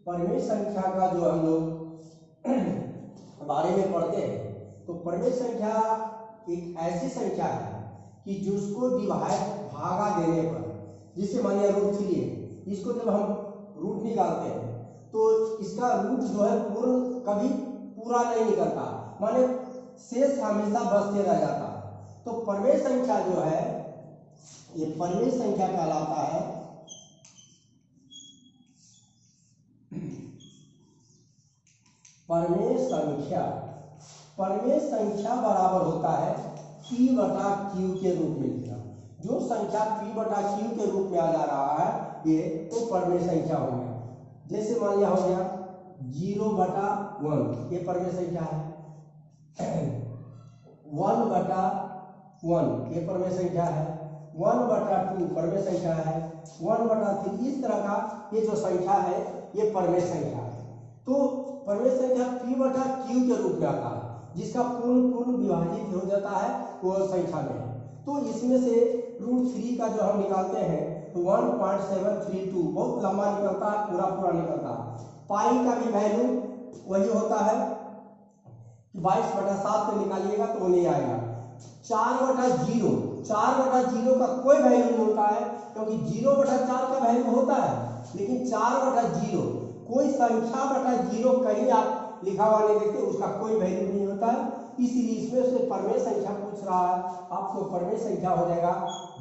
परमेय संख्या का जो हम लोग बारे में पढ़ते हैं, तो परमेय संख्या एक ऐसी संख्या है कि जिसको भागा देने पर, जिससे मानिए रूट 3 है, इसको जब हम रूट निकालते हैं तो इसका रूट जो है पूर्ण कभी पूरा नहीं निकलता, माने शेष हमेशा बचते रह जाता है। तो परमेय संख्या जो है ये परमेय संख्या कहलाता है परमेय संख्या बराबर होता है P बटा Q के रूप में लिखा। जो संख्या P बटा Q के रूप में आ जा रहा है ये तो परमेय संख्या हो गया। जैसे मान लिया हो गया 0/1 ये परमेय संख्या है, 1/1 ये परमेय संख्या है, 1/2 परमेय संख्या है, 1/3 इस तरह का ये जो संख्या है ये परमेय संख्या है। तो परमेय संख्या P बटा Q के रूप में आता है, जिसका पूर्ण विभाजित हो जाता है वो संख्या में। तो इसमें से √3 का जो हम निकालते हैं तो 1.732 बहुत लंबा निकलता है, पूरा निकलता है। पाई का भी वैल्यू वही होता है, 22/7 को निकालिएगा तो वो नहीं आएगा। 4/0 का कोई वैल्यू नहीं होता है, क्योंकि 0/4 का वैल्यू होता है, लेकिन 4/0 कोई संख्या बटा 0 कहीं आप लिखा हुआ नहीं देखते, उसका कोई वैल्यू नहीं होता है। इसीलिए इसमें से परमेय संख्या पूछ रहा है, आपको परमेय संख्या हो जाएगा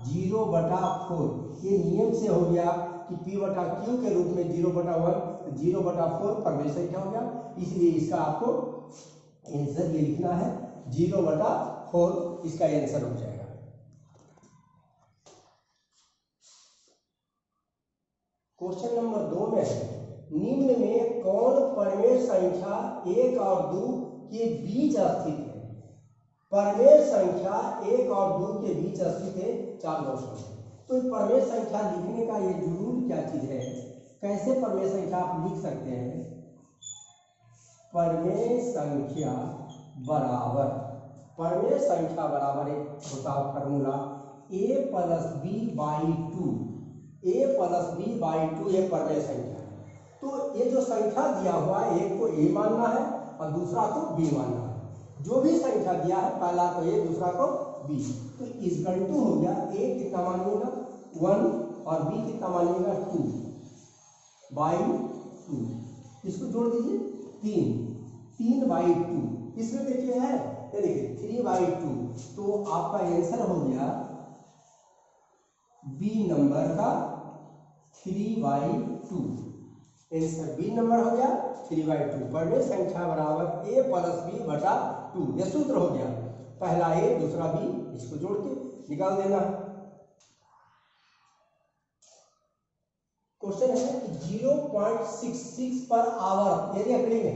0/4। ये नियम से हो गया कि P बटा Q के रूप में 0/1 0/4 परमेय संख्या हो गया। इसलिए इसका आपको आंसर ये लिखना है 0/4, इसका आंसर हो जाएगा। क्वेश्चन नंबर 2 में है, निम्न में कौन परमेय संख्या 1 और 2 के बीच स्थित है? परमेय संख्या 1 और 2 के बीच स्थित है 4 दोस्तों। तो परमेय संख्या लिखने का ये जरूर क्या चीज है, कैसे परमेय संख्या आप लिख सकते हैं? परमेय संख्या बराबर एक होता है फॉर्मूला a+b/2। a+b/2 ये परमेय संख्या है। तो ये जो संख्या दिया हुआ है, एक को a मानना है और दूसरा को b मानना है। जो भी संख्या दिया है पहला को a दूसरा को b, तो इसका 2 हो गया। a कितना मानिएगा 1 और b कितना मानिएगा 2/2। इसको जोड़ दीजिए 3/2। इसमें देखिए है ये देखिए 3/2, तो आपका आंसर हो गया b नंबर का 3/2। आंसर b नंबर हो गया 3/2। परमेय संख्या बराबर a+b/2, यह सूत्र हो गया। पहला a दूसरा b, इसको जोड़ के निकाल देना। क्वेश्चन है कि 0.66 पर आवर्त, ये रेकरिंग है,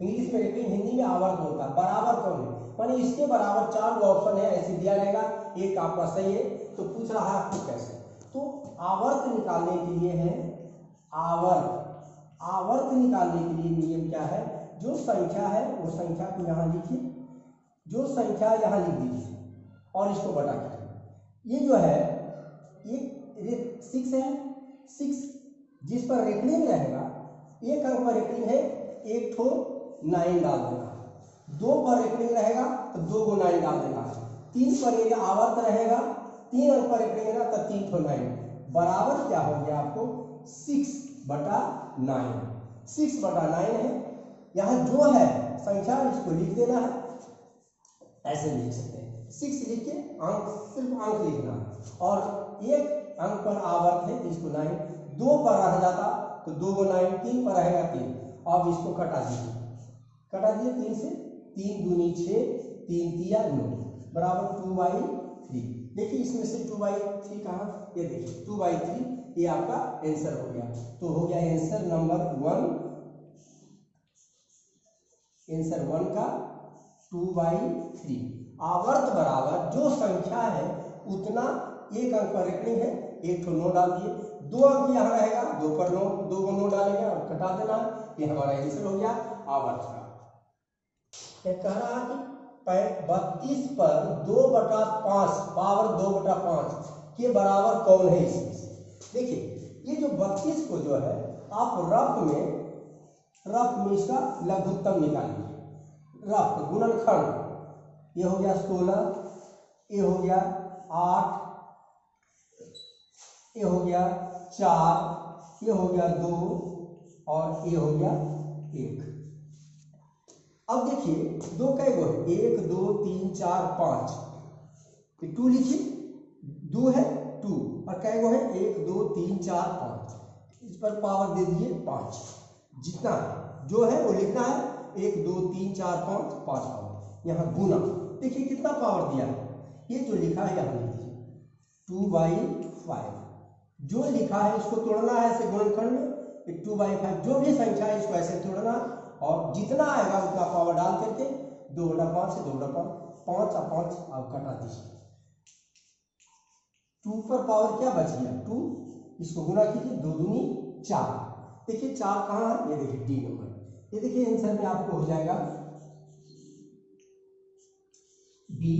इंग्लिश में रेकरिंग, हिंदी में आवर्त होता है। बराबर कौन है, माने इसके बराबर 4 ऑप्शन है, ऐसे दिया जाएगा, एक आपका सही है। तो पूछ रहा है आपको कैसे, तो आवर्त निकालने के लिए है आवर्त निकालने के लिए नियम क्या है, जो संख्या है वो संख्या को यहाँ लिखिए, जो संख्या यहाँ लिख दीजिए और इसको बटा कीजिए। ये जो है ये 6 है, 6 जिस पर रेकरिंग रहेगा, एक अंक पर रेकरिंग है, एक ठो 9 डाल देना। 2 पर रेकरिंग रहेगा तो 2 को 9 डाल देना। 3 पर एक आवर्त रहेगा, 3 अंक पर रेकरिंग रहेगा तो 3 ठो 9 बराबर क्या हो गया आपको 6/9। 6/9 है। यहाँ जो है संख्या इसको लिख देना है, ऐसे लिख सकते हैं 6 लिख के अंक, सिर्फ अंक लिखना, और एक अंक पर आवर्त है इसको 9, 2 पर रह जाता तो 2 को 9, 3 पर रहेगा 3। अब इसको कटा दीजिए 3 से, 3 दूनी 6, 3 तिया 9 बराबर 2/3। देखिए इसमें से 2/3 कहाँ, ये देखिए 2/3, ये आपका आंसर हो गया। तो हो गया आंसर नंबर 1, आंसर 1 का 2/3। आवर्त बराबर जो संख्या है उतना एक अंक पर रेखनी है, एक तो 9 डाल दिए, 2 अंक यहाँ रहेगा, 2 पर 9, 2 को 9 डालेंगे और कटा देना है। ये हमारा आंसर हो गया आवर्त का। ये कह रहा है कि 32 पर 2/5 पावर 2/5 के बराबर कौन है इसमें से। देखिए ये जो 32 को जो है आप रफ में इसका लघुत्तम निकालिए, रफ गुणनखंड। ये हो गया 16, ये हो गया 8, ये हो गया 4, ये हो गया 2 और ये हो गया 1। अब देखिए 2 कै गो है, 1 2 3 4 5, 2 लिखिए, 2 है 2 और कै गो है 1 2 3 4 5, इस पर पावर दे दीजिए 5। जितना जो है वो लिखना है 1 2 3 4 5 5 पावर, यहाँ गुना। देखिए कितना पावर दिया है, ये जो लिखा है यहाँ लिखिए 2/5। जो लिखा है इसको तोड़ना है ऐसे गुणनखंड में, 2/5 जो भी संख्या है इसको ऐसे तोड़ना और जितना आएगा उतना पावर डाल करके 2/5 से 2/5, 5 और 5 आप कटा दीजिए। 2 पर पावर क्या बच गया 2, इसको गुना कीजिए, 2 दूनी 4। देखिए 4 कहाँ है, ये देखिए डी नंबर। ये देखिए आंसर में आपको हो जाएगा बी।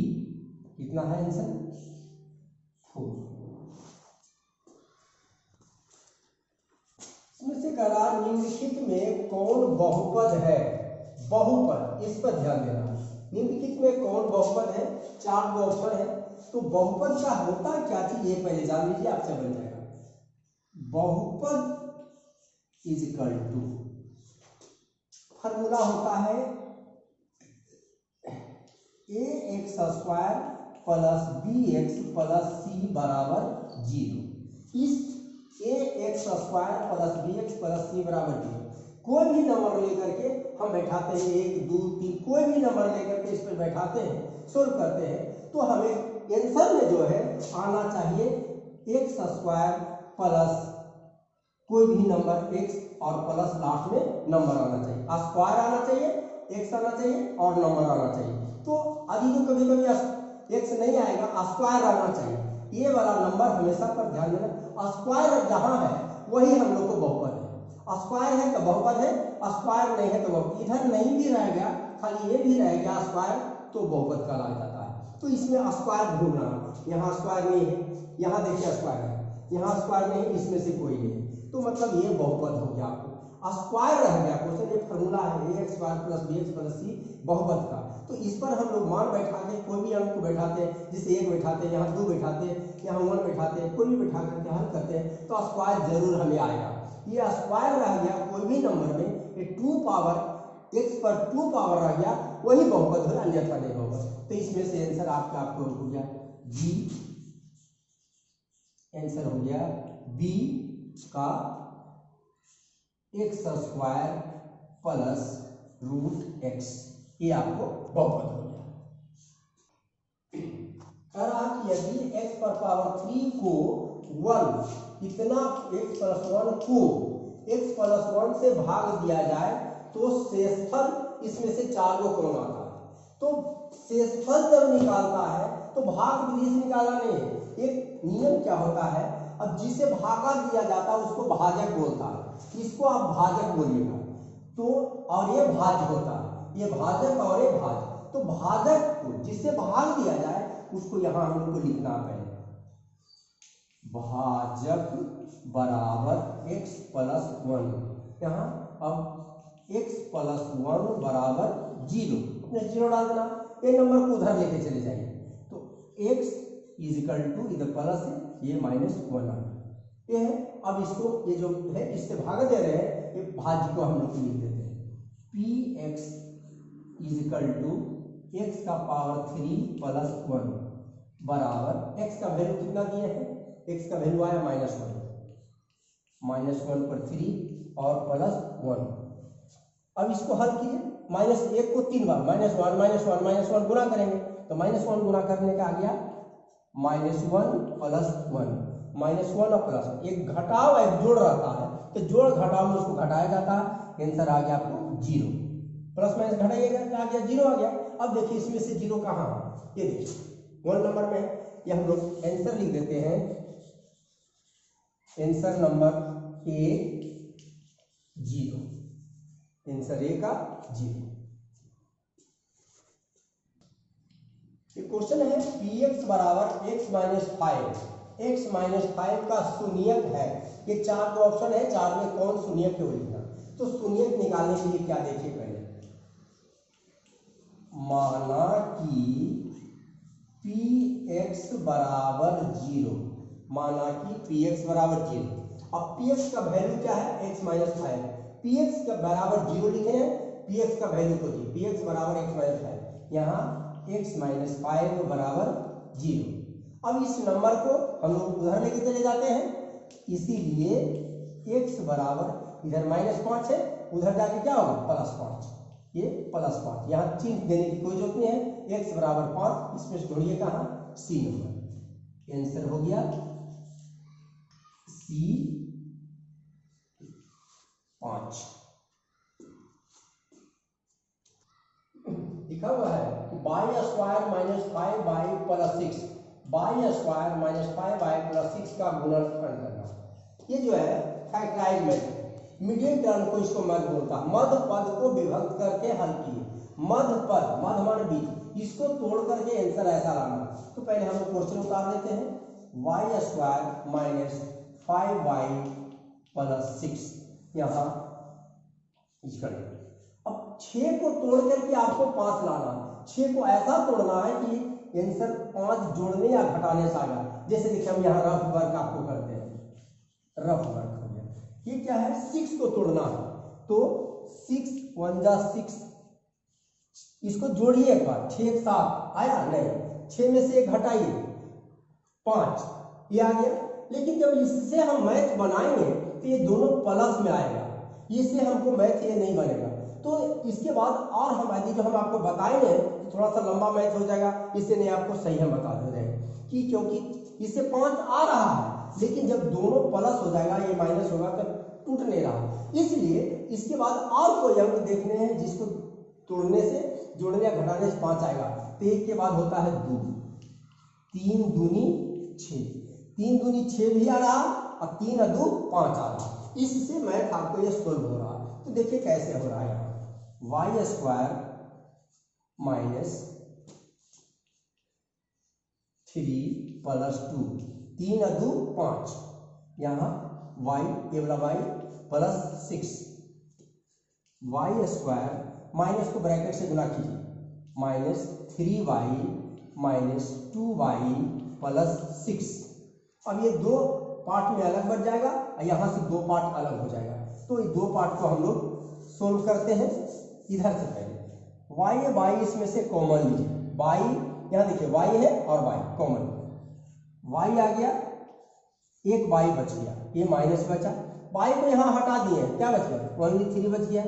कितना है आंसर 4। इसमें से करा निम्नलिखित में कौन बहुपद है। बहुपद, इस पर ध्यान देना। निम्नलिखित में कौन बहुपद है, 4 बहुपद है। तो बहुपद का होता क्या चीज ये पहले जान लीजिए, आपसे बन जाएगा। बहुपद इज इक्वल टू, फॉर्मूला होता है ax² plus bx plus c बराबर 0। इस ax² plus bx plus c बराबर 0 कोई भी नंबर लेकर के हम बैठाते हैं, 1 2 3 कोई भी नंबर लेकर के इस पर बैठाते हैं, सोल्व करते हैं, तो हमें आंसर में जो है आना चाहिए x² प्लस कोई भी नंबर x और प्लस लास्ट में नंबर आना चाहिए, स्क्वायर आना चाहिए, x आना चाहिए और नंबर आना चाहिए। तो अभी जो कभी कभी x नहीं आएगा, स्क्वायर आना चाहिए। ये वाला नंबर हमेशा पर ध्यान देना, स्क्वायर जहां है वही हम लोग को बहुपद है। स्क्वायर है तो बहुपद है, स्क्वायर नहीं है तो बहुपद। इधर नहीं भी रह गया, खाली ये भी रह गया स्क्वायर, तो बहुपद कहलाया जाता है। तो इसमें स्क्वायर ढूंढना, यहाँ स्क्वायर नहीं है, यहाँ देखिए स्क्वायर है, यहाँ स्क्वायर नहीं, इसमें से कोई नहीं, तो मतलब ये बहुपद हो गया। आपको स्क्वायर रह गया, क्वेश्चन ये फॉर्मूला है ax² plus bx plus c बहुपद का। तो इस पर हम लोग मान बैठाते हैं, कोई भी अंक को बैठाते हैं, जिसे 1 बैठाते हैं, यहाँ 2 बैठाते हैं, यहाँ 1 बैठाते हैं, कोई भी बैठा करके हल करते हैं, तो स्क्वायर जरूर हमें आएगा। ये स्क्वायर रह गया कोई भी नंबर में, ये 2 पावर x पर 2 पावर रह गया, वही बहुपद है, अन्यथा नहीं होगा। तो इसमें से आंसर आपको हो गया बी। आंसर हो गया बी का x² प्लस √x, ये आपको बहुपद हो गया। कह रहा कि यदि x पर पावर 3 को 1 इतना x प्लस 1 को x प्लस 1 से भाग दिया जाए तो शेषफल इसमें से 4 को कौन आता है। तो शेषफल जब निकालता है तो भाग विधि से निकाला नहीं है। एक नियम क्या होता है, अब जिसे भागा दिया जाता है उसको भाजक बोलता है, इसको आप भाजक बोलिएगा। तो और ये भाज्य होता है, ये भाजक और ये भाज्य। तो भाजक को जिससे भाग दिया जाए उसको यहाँ हम लोग को लिखना है, भाजक बराबर x प्लस 1। यहाँ अब x प्लस 1 बराबर 0, अपने 0 डाल देना, ये नंबर को उधर लेके चले जाइए। तो x इज इक्वल टू, इधर प्लस है, ये -1 आ गया, ये है। अब इसको ये जो है इससे भाग दे रहे हैं, ये भाज्य को हम लोग लिख देते हैं, px is equal to x का पावर 3 प्लस 1 बराबर x का वैल्यू कितना दिए हैं, x का वैल्यू आया -1 पर 3 और प्लस 1। अब इसको हल कीजिए, -1 को 3 बार -1 गुना करेंगे, तो -1 गुना करने का आ गया -1 प्लस 1, -1 और प्लस 1, एक घटाव एक जोड़ रहता है, तो जोड़ घटाव में उसको घटाया जाता है, आंसर आ गया आपको 0। प्लस माइनस घटाइएगा आ गया 0 आ गया। अब देखिए इसमें से 0 कहाँ, ये देखिए 1 नंबर में है, ये हम लोग आंसर लिख देते हैं, answer number A 0, answer A का 0। ये क्वेश्चन है px बराबर x माइनस 5, x माइनस 5 का शून्यक है। ये 4 ऑप्शन है, 4 में कौन शून्यक है वो लिखना। तो शून्यक निकालने के लिए क्या देखिए, पहले माना कि px बराबर 0, माना कि px बराबर 0। अब px का वैल्यू क्या है, x माइनस 5, px का बराबर 0 लिखे हैं, px का वैल्यू को जी, px बराबर x माइनस 5, यहाँ x माइनस 5 बराबर 0। अब इस नंबर को हम लोग उधर लेके चले जाते हैं, इसीलिए x बराबर इधर -5 है, उधर जाके क्या होगा +5, ये +5, यहाँ चिन्ह देने की कोई जरूरत नहीं है। x बराबर 5, इसमें से ढूंढिए कहाँ, सी नंबर, आंसर हो गया C 5। लिखा हुआ है कि by square minus 5 by plus 6, by square minus 5 by plus 6 का गुणनखंड करना। ये जो है फैक्टराइज मेथड, मिडिल टर्म को इसको मध्य बोलता है, मध्य पद को विभक्त करके हल किए। मध्य पद, मध्य मान बीच, इसको तोड़ करके आंसर ऐसा लाना। तो पहले हम लोग क्वेश्चन उतार लेते हैं, Y square minus 5y plus 6, यहाँ करेंगे। अब 6 को तोड़ करके आपको 5 लाना, 6 को ऐसा तोड़ना है कि आंसर 5 जोड़ने या घटाने से आएगा। जैसे देखिए हम यहाँ रफ वर्क आपको करते हैं, रफ वर्क हो गया, ये क्या है 6 को तोड़ना है, तो 6 1 जा 6, इसको जोड़िए एक बार, 6 एक साथ आया नहीं, 6 में से 1 घटाइए 5, ये आ गया। लेकिन जब इससे हम मैथ बनाएंगे तो ये दोनों प्लस में आएगा, इससे हमको मैथ ये नहीं बनेगा। तो इसके बाद और हम आदि जो हम आपको बताएंगे थोड़ा सा लंबा मैथ हो जाएगा, इससे नहीं आपको सही हम बता दे रहे हैं कि क्योंकि इससे 5 आ रहा है, लेकिन जब दोनों प्लस हो जाएगा ये माइनस होगा तो टूट नहीं रहा, इसलिए इसके बाद और कोई अंक देखने हैं जिसको तोड़ने से, जोड़ने या घटाने से 5 आएगा। तो एक के बाद होता है 2, 3 दूनी 6, 3 दूनी 6 भी आ रहा और 3 और 2 5 आ रहा, इससे मैथ आपको ये सोल्व हो रहा। तो देखिए कैसे हो रहा है, वाई स्क्वायर माइनस 3 प्लस 2, 3 और 2 5, यहाँ वाई ये वाला y plus 6, y square minus को ब्रैकेट से गुना कीजिए, minus 3y minus 2y plus 6। अब ये 2 पार्ट में अलग बच जाएगा और यहाँ से 2 पार्ट अलग हो जाएगा। तो ये 2 पार्ट को हम लोग सोल्व करते हैं। इधर से पहले y है, y इसमें से कॉमन लीजिए, y यहाँ देखिए y है और y कॉमन, y आ गया, एक y बच गया, ये माइनस बचा, y को यहाँ हटा दिए, क्या बच गया ओनली 3 बच गया।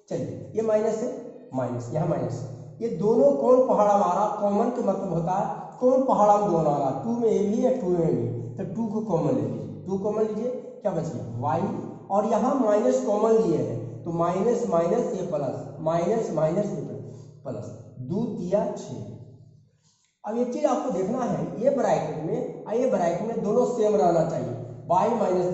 चलिए ये माइनस है, माइनस यहाँ माइनस, ये दोनों कौन पहाड़ा मारा, कॉमन का मतलब होता है कौन पहाड़ा में दोनों आ रहा, 2 में ए भी है 2 में भी, तो 2 को कॉमन ले लीजिए, 2 कॉमन लीजिए, क्या बच गया y, और यहाँ माइनस कॉमन लिए हैं तो माइनस माइनस ये प्लस, माइनस माइनस ये प्लस, 2 तिया 6। अब एक चीज आपको देखना है, ये ब्रैकेट में और ये ब्रैकेट में दोनों सेम रहना चाहिए, y माइनस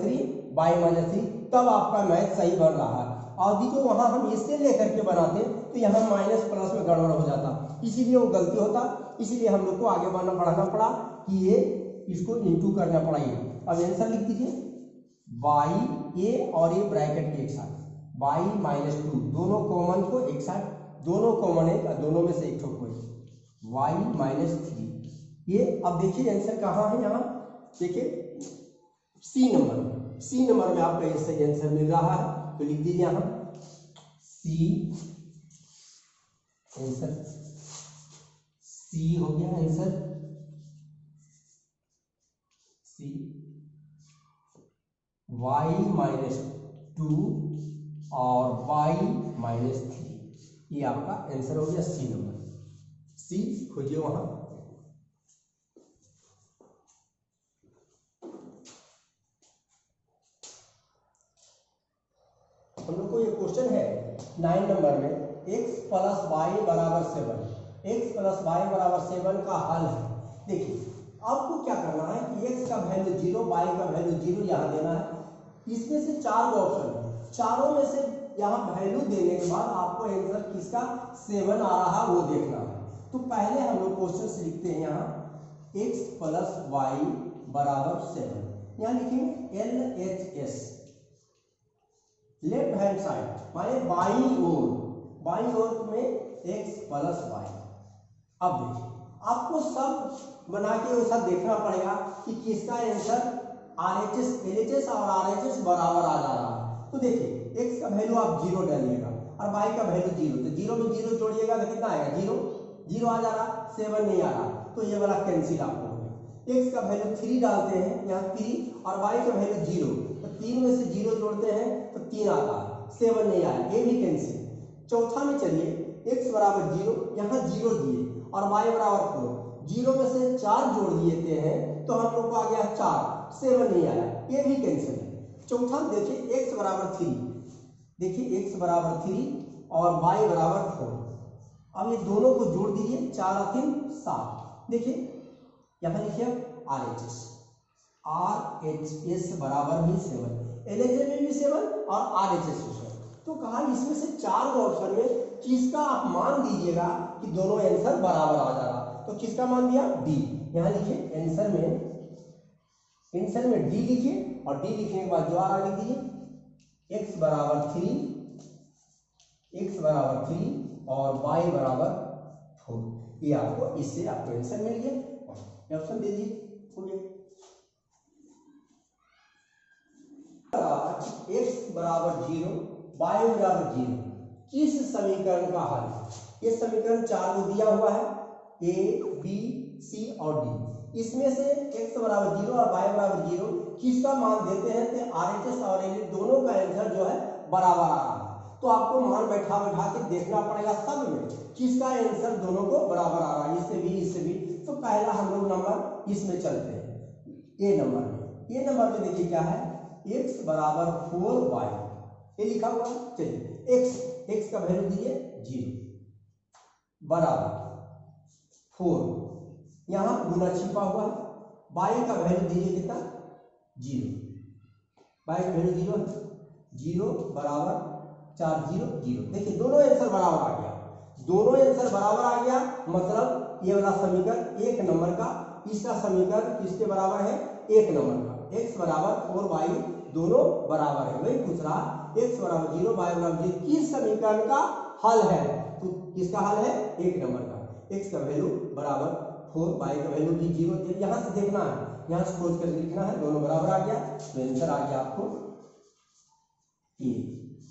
3, तब आपका मैथ सही बन रहा है। और भी जो वहां हम इससे लेकर के बनाते तो यहाँ माइनस प्लस में गड़बड़ हो जाता, इसीलिए वो गलती होता, इसीलिए हम लोग को आगे बढ़ना पड़ा कि ये इसको इंटू करना पड़ा। ये अब आंसर लिख दीजिए, y ए और ये ब्रैकेट के एक साथ, y माइनस 2, दोनों कॉमन को एक साथ, दोनों कॉमन है, दोनों में से एक ठोक कोई, y माइनस 3। ये अब देखिए आंसर कहाँ है, यहाँ देखिए सी नंबर में, सी नंबर में आपका ये सही आंसर मिल रहा है। तो लिख दीजिए यहाँ सी, आंसर सी हो गया, आंसर सी, y माइनस 2 और y माइनस 3, ये आपका आंसर हो गया सी नंबर। सी खोजिए वहां, हम लोग को ये क्वेश्चन है 9 नंबर में, x प्लस वाई बराबर 7, x प्लस वाई बराबर 7 का हल है। देखिए आपको क्या करना है कि x का वैल्यू 0, y का वैल्यू 0 यहाँ देना है। इसमें से 4 ऑप्शन है, चारों में से यहाँ वैल्यू देने के बाद आपको आंसर किसका 7 आ रहा वो देखना है। तो पहले हम लोग क्वेश्चन लिखते हैं यहाँ x प्लस वाई बराबर 7, यहाँ लिखेंगे LHS लेफ्ट हैंड साइड माने बाईं ओर में x प्लस वाई। अब देखिए आपको सब बना के वैसा देखना पड़ेगा कि किसका आंसर LHS और RHS बराबर आ जा रहा है। तो देखिए x का वैल्यू आप 0 डालिएगा और y का वैल्यू 0, तो 0 में 0 जोड़िएगा तो कितना आएगा 0 आ जा रहा, 7 नहीं आ रहा, तो ये वाला कैंसिल आपको हो गया। x का वैल्यू 3 डालते हैं यहाँ 3 और y का वैल्यू 0, तो 3 में से 0 जोड़ते हैं तो 3 आता है, 7 नहीं आया, ये भी कैंसिल। चौथा में चलिए x बराबर 0, यहाँ 0 दिए और y बराबर 4, 0 में से 4 जोड़ दिए हैं तो हम लोग को आ गया 4, 7 नहीं आया, ये भी कैंसिल है। चौथा देखिए x बराबर 3, देखिए x बराबर 3 और y बराबर 4। अब ये दोनों को जोड़ दीजिए, 4 और 3 7। देखिए यहाँ लिखिए RHS बराबर भी 7, LHS में भी 7 और RHS में 7। तो कहा इसमें से 4 ऑप्शन में किसका आप मान दीजिएगा कि दोनों आंसर बराबर आ जा रहा, तो किसका मान दिया डी। यहाँ लिखिए आंसर में डी लिखिए और डी लिखने के बाद जो आ रहा लिख दीजिए x बराबर 3 और y बराबर 4। ये आपको इससे आपको आंसर मिल गया, ऑप्शन दे दीजिए हो गया। x बराबर 0 y बराबर 0 किस समीकरण का हल। ये समीकरण 4 को दिया हुआ है a b c और d, इसमें से x बराबर 0 और y बराबर 0 किसका मान देते हैं तो RHS और LHS दोनों का आंसर जो है बराबर आ रहा है। तो आपको मान बैठा के देखना पड़ेगा सब में किसका आंसर दोनों को बराबर आ रहा है, इससे भी। तो पहला हम लोग नंबर इसमें चलते हैं, ए नंबर में देखिए क्या है x बराबर 4y, ये लिखा हुआ है। चलिए x का वैल्यू दिए 0 बराबर 4, यहाँ गुना छिपा हुआ है। y का वैल्यू दीजिए कितना 0, y का वैल्यू 0 बराबर 4 0 0। देखिए दोनों आंसर बराबर आ गया, मतलब ये वाला समीकरण 1 नंबर का, इसका समीकरण किसके बराबर है 1 नंबर का। x बराबर 4y दोनों बराबर है, वही पूछ रहा x बराबर 0 y बराबर 0 किस समीकरण का हल है, तो किसका हल है 1 नंबर का। x का वैल्यू बराबर 4, y का वैल्यू भी 0, यहाँ से देखना है, यहाँ से खोज कर लिखना है, दोनों बराबर आ गया तो आंसर आ गया आपको ये,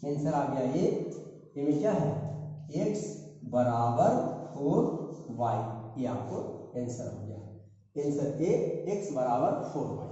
आंसर आ गया ये में क्या है x बराबर 4y, ये आपको आंसर हो गया। आंसर ए x बराबर 4y।